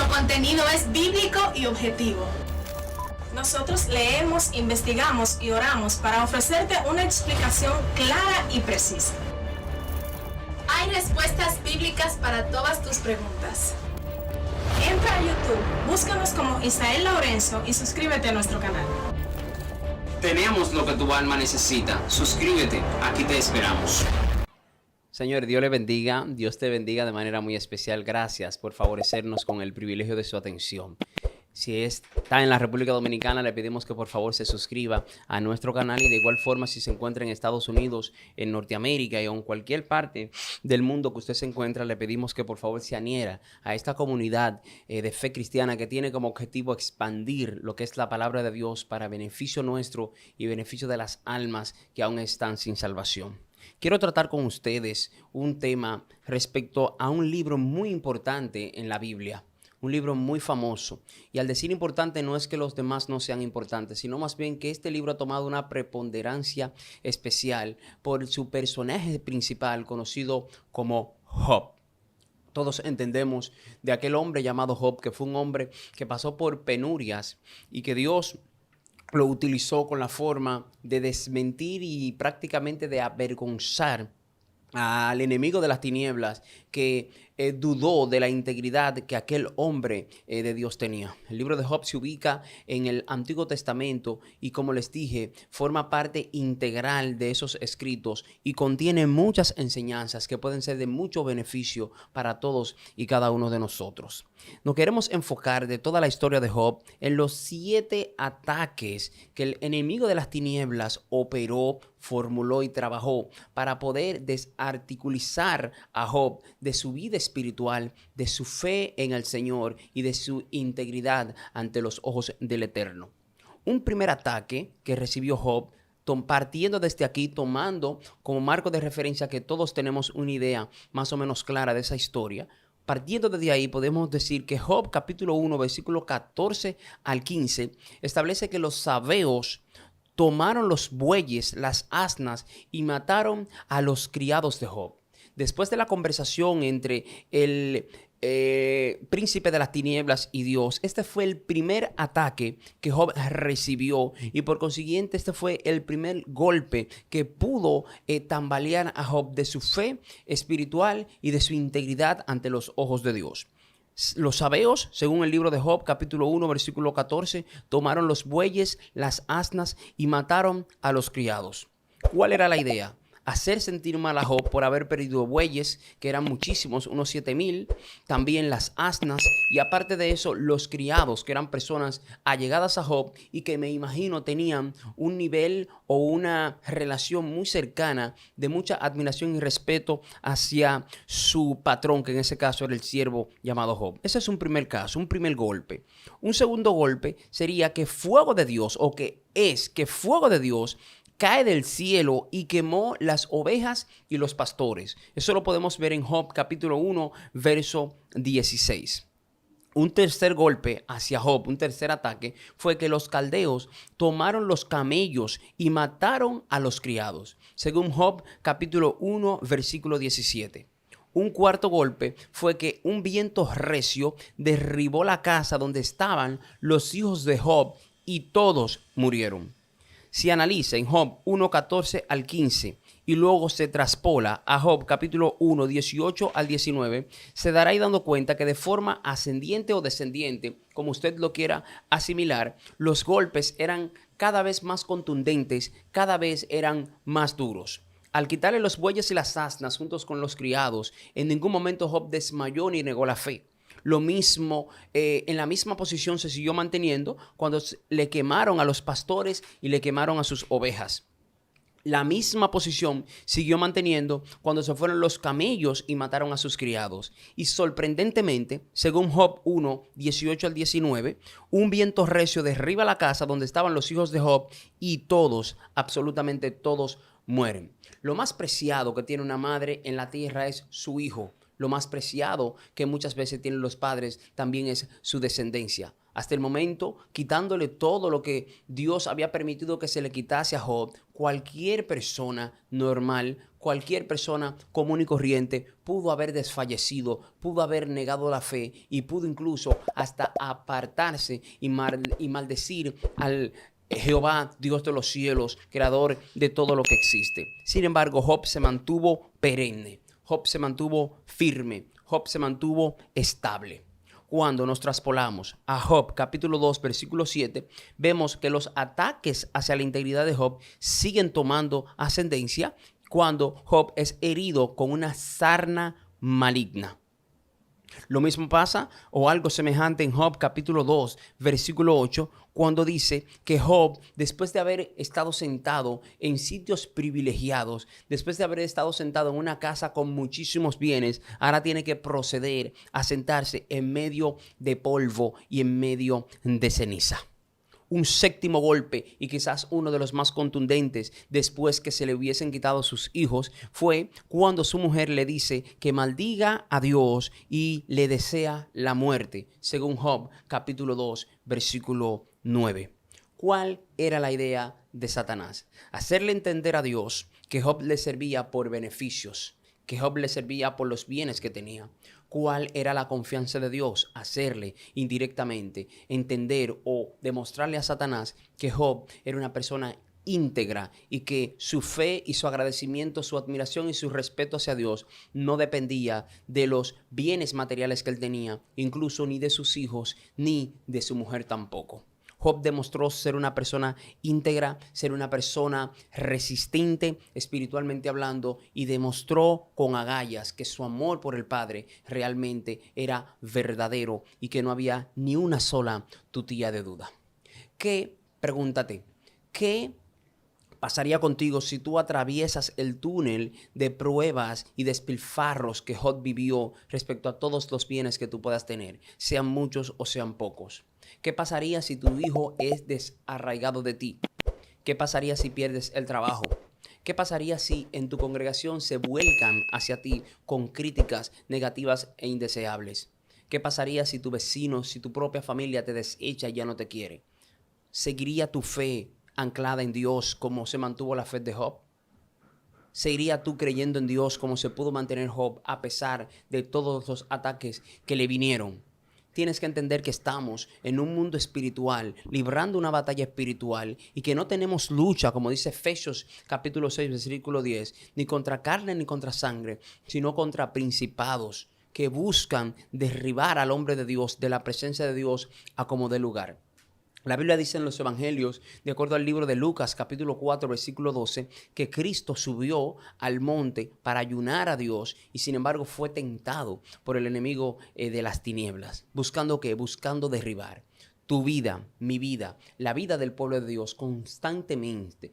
contenido es bíblico y objetivo. Nosotros leemos, investigamos y oramos para ofrecerte una explicación clara y precisa. Hay respuestas bíblicas para todas tus preguntas. Entra a YouTube, búscanos como Isael Lorenzo y suscríbete a nuestro canal. Tenemos lo que tu alma necesita. Suscríbete, aquí te esperamos. Señor, Dios le bendiga, Dios te bendiga de manera muy especial. Gracias por favorecernos con el privilegio de su atención. Si está en la República Dominicana, le pedimos que por favor se suscriba a nuestro canal y de igual forma si se encuentra en Estados Unidos, en Norteamérica y en cualquier parte del mundo que usted se encuentra, le pedimos que por favor se aniera a esta comunidad de fe cristiana que tiene como objetivo expandir lo que es la palabra de Dios para beneficio nuestro y beneficio de las almas que aún están sin salvación. Quiero tratar con ustedes un tema respecto a un libro muy importante en la Biblia. Un libro muy famoso. Y al decir importante no es que los demás no sean importantes, sino más bien que este libro ha tomado una preponderancia especial por su personaje principal conocido como Job. Todos entendemos de aquel hombre llamado Job, que fue un hombre que pasó por penurias y que Dios lo utilizó con la forma de desmentir y prácticamente de avergonzar al enemigo de las tinieblas que dudó de la integridad que aquel hombre de Dios tenía. El libro de Job se ubica en el Antiguo Testamento y, como les dije, forma parte integral de esos escritos y contiene muchas enseñanzas que pueden ser de mucho beneficio para todos y cada uno de nosotros. Nos queremos enfocar de toda la historia de Job en los 7 ataques que el enemigo de las tinieblas operó, formuló y trabajó para poder desarticulizar a Job de su vida espiritual, de su fe en el Señor y de su integridad ante los ojos del Eterno. Un primer ataque que recibió Job, partiendo desde aquí, tomando como marco de referencia que todos tenemos una idea más o menos clara de esa historia. Partiendo desde ahí, podemos decir que Job capítulo 1, versículo 14 al 15, establece que los sabeos tomaron los bueyes, las asnas y mataron a los criados de Job. Después de la conversación entre el príncipe de las tinieblas y Dios, este fue el primer ataque que Job recibió y por consiguiente este fue el primer golpe que pudo tambalear a Job de su fe espiritual y de su integridad ante los ojos de Dios. Los sabeos, según el libro de Job, capítulo 1, versículo 14, tomaron los bueyes, las asnas y mataron a los criados. ¿Cuál era la idea? Hacer sentir mal a Job por haber perdido bueyes, que eran muchísimos, unos 7,000, también las asnas y aparte de eso los criados, que eran personas allegadas a Job y que me imagino tenían un nivel o una relación muy cercana de mucha admiración y respeto hacia su patrón, que en ese caso era el siervo llamado Job. Ese es un primer caso, un primer golpe. Un segundo golpe sería que fuego de Dios, o que fuego de Dios cae del cielo y quemó las ovejas y los pastores. Eso lo podemos ver en Job capítulo 1, verso 16. Un tercer golpe hacia Job, un tercer ataque, fue que los caldeos tomaron los camellos y mataron a los criados. Según Job capítulo 1, versículo 17. Un cuarto golpe fue que un viento recio derribó la casa donde estaban los hijos de Job y todos murieron. Si analiza en Job 1, 14 al 15 y luego se traspola a Job capítulo 1, 18 al 19, se dará ahí dando cuenta que de forma ascendiente o descendiente, como usted lo quiera asimilar, los golpes eran cada vez más contundentes, cada vez eran más duros. Al quitarle los bueyes y las asnas juntos con los criados, en ningún momento Job desmayó ni negó la fe. Lo mismo, en la misma posición se siguió manteniendo cuando le quemaron a los pastores y le quemaron a sus ovejas. La misma posición siguió manteniendo cuando se fueron los camellos y mataron a sus criados. Y sorprendentemente, según Job 1, 18 al 19, un viento recio derriba la casa donde estaban los hijos de Job y todos, absolutamente todos, mueren. Lo más preciado que tiene una madre en la tierra es su hijo. lo más preciado que muchas veces tienen los padres también es su descendencia. Hasta el momento, quitándole todo lo que Dios había permitido que se le quitase a Job, cualquier persona normal, cualquier persona común y corriente pudo haber desfallecido, pudo haber negado la fe y pudo incluso hasta apartarse y maldecir al Jehová, Dios de los cielos, creador de todo lo que existe. Sin embargo, Job se mantuvo perenne, Job se mantuvo firme, Job se mantuvo estable. Cuando nos traspolamos a Job capítulo 2 versículo 7, vemos que los ataques hacia la integridad de Job siguen tomando ascendencia cuando Job es herido con una sarna maligna. Lo mismo pasa o algo semejante en Job capítulo 2 versículo 8, cuando dice que Job, después de haber estado sentado en sitios privilegiados, después de haber estado sentado en una casa con muchísimos bienes, ahora tiene que proceder a sentarse en medio de polvo y en medio de ceniza. Un séptimo golpe, y quizás uno de los más contundentes después que se le hubiesen quitado sus hijos, fue cuando su mujer le dice que maldiga a Dios y le desea la muerte, según Job capítulo 2 versículo 9. ¿Cuál era la idea de Satanás? Hacerle entender a Dios que Job le servía por beneficios, que Job le servía por los bienes que tenía. ¿Cuál era la confianza de Dios? Hacerle indirectamente entender o demostrarle a Satanás que Job era una persona íntegra y que su fe y su agradecimiento, su admiración y su respeto hacia Dios no dependía de los bienes materiales que él tenía, incluso ni de sus hijos ni de su mujer tampoco. Job demostró ser una persona íntegra, ser una persona resistente espiritualmente hablando, y demostró con agallas que su amor por el Padre realmente era verdadero y que no había ni una sola tutía de duda. Pregúntate, ¿qué pasaría contigo si tú atraviesas el túnel de pruebas y despilfarros que Job vivió respecto a todos los bienes que tú puedas tener, sean muchos o sean pocos? ¿Qué pasaría si tu hijo es desarraigado de ti? ¿Qué pasaría si pierdes el trabajo? ¿Qué pasaría si en tu congregación se vuelcan hacia ti con críticas negativas e indeseables? ¿Qué pasaría si tu vecino, si tu propia familia te desecha y ya no te quiere? ¿Seguiría tu fe anclada en Dios como se mantuvo la fe de Job? ¿Seguiría tú creyendo en Dios como se pudo mantener Job a pesar de todos los ataques que le vinieron? Tienes que entender que estamos en un mundo espiritual, librando una batalla espiritual, y que no tenemos lucha, como dice Efesios capítulo 6, versículo 10, ni contra carne ni contra sangre, sino contra principados que buscan derribar al hombre de Dios de la presencia de Dios a como dé lugar. La Biblia dice en los evangelios, de acuerdo al libro de Lucas, capítulo 4, versículo 12, que Cristo subió al monte para ayunar a Dios y sin embargo fue tentado por el enemigo de las tinieblas. ¿Buscando qué? Buscando derribar. Tu vida, mi vida, la vida del pueblo de Dios constantemente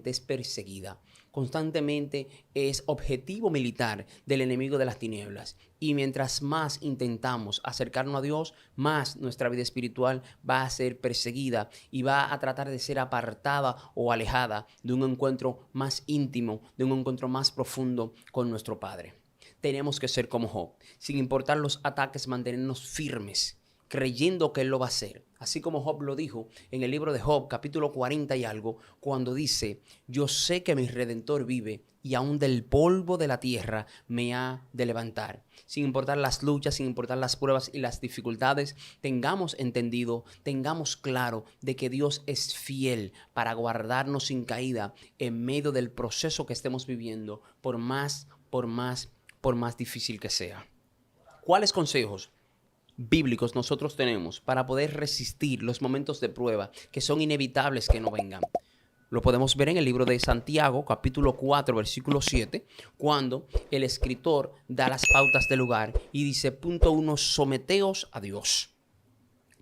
es perseguida. Constantemente es objetivo militar del enemigo de las tinieblas. Y mientras más intentamos acercarnos a Dios, más nuestra vida espiritual va a ser perseguida y va a tratar de ser apartada o alejada de un encuentro más íntimo, de un encuentro más profundo con nuestro Padre. Tenemos que ser como Job, sin importar los ataques, mantenernos firmes, creyendo que Él lo va a hacer. Así como Job lo dijo en el libro de Job, capítulo 40 y algo, cuando dice: yo sé que mi Redentor vive y aún del polvo de la tierra me ha de levantar. Sin importar las luchas, sin importar las pruebas y las dificultades, tengamos entendido, tengamos claro de que Dios es fiel para guardarnos sin caída en medio del proceso que estemos viviendo, por más difícil que sea. ¿Cuáles consejos bíblicos nosotros tenemos para poder resistir los momentos de prueba que son inevitables que no vengan? Lo podemos ver en el libro de Santiago, capítulo 4, versículo 7, cuando el escritor da las pautas del lugar y dice: punto 1, someteos a Dios.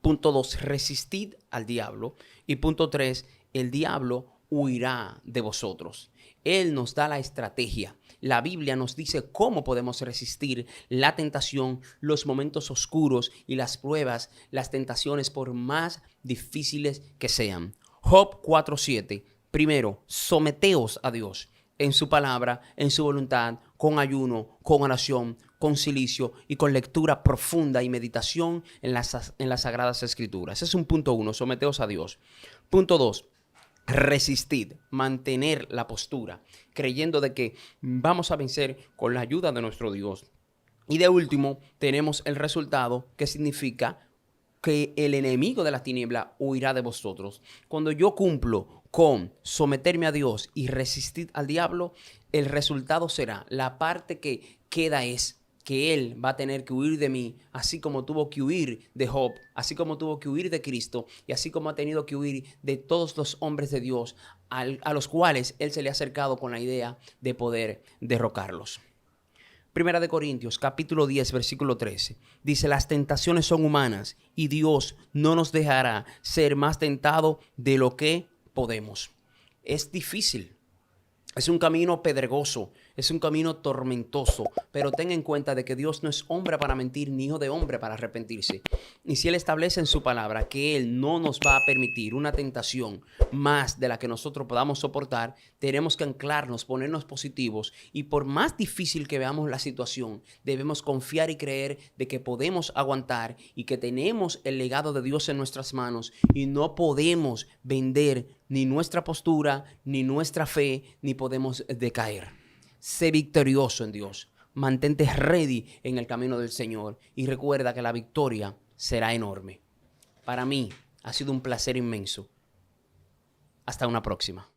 Punto 2, resistid al diablo. Y punto 3, el diablo huirá de vosotros. Él nos da la estrategia. La Biblia nos dice cómo podemos resistir la tentación, los momentos oscuros y las pruebas, las tentaciones, por más difíciles que sean. Job 4:7. Primero, someteos a Dios en su palabra, en su voluntad, con ayuno, con oración, con silicio y con lectura profunda y meditación en las Sagradas Escrituras. Ese es un punto 1, someteos a Dios. Punto 2. Resistid, mantener la postura, creyendo de que vamos a vencer con la ayuda de nuestro Dios. Y de último, tenemos el resultado, que significa que el enemigo de la tiniebla huirá de vosotros. Cuando yo cumplo con someterme a Dios y resistir al diablo, el resultado será, la parte que queda es que Él va a tener que huir de mí, así como tuvo que huir de Job, así como tuvo que huir de Cristo, y así como ha tenido que huir de todos los hombres de Dios a los cuales Él se le ha acercado con la idea de poder derrocarlos. Primera de Corintios, capítulo 10, versículo 13. Dice, las tentaciones son humanas y Dios no nos dejará ser más tentado de lo que podemos. Es difícil. Es un camino pedregoso, es un camino tormentoso, pero ten en cuenta de que Dios no es hombre para mentir, ni hijo de hombre para arrepentirse. Y si Él establece en su palabra que Él no nos va a permitir una tentación más de la que nosotros podamos soportar, tenemos que anclarnos, ponernos positivos, y por más difícil que veamos la situación, debemos confiar y creer de que podemos aguantar y que tenemos el legado de Dios en nuestras manos y no podemos vender ni nuestra postura, ni nuestra fe, ni podemos decaer. Sé victorioso en Dios. Mantente ready en el camino del Señor y recuerda que la victoria será enorme. Para mí ha sido un placer inmenso. Hasta una próxima.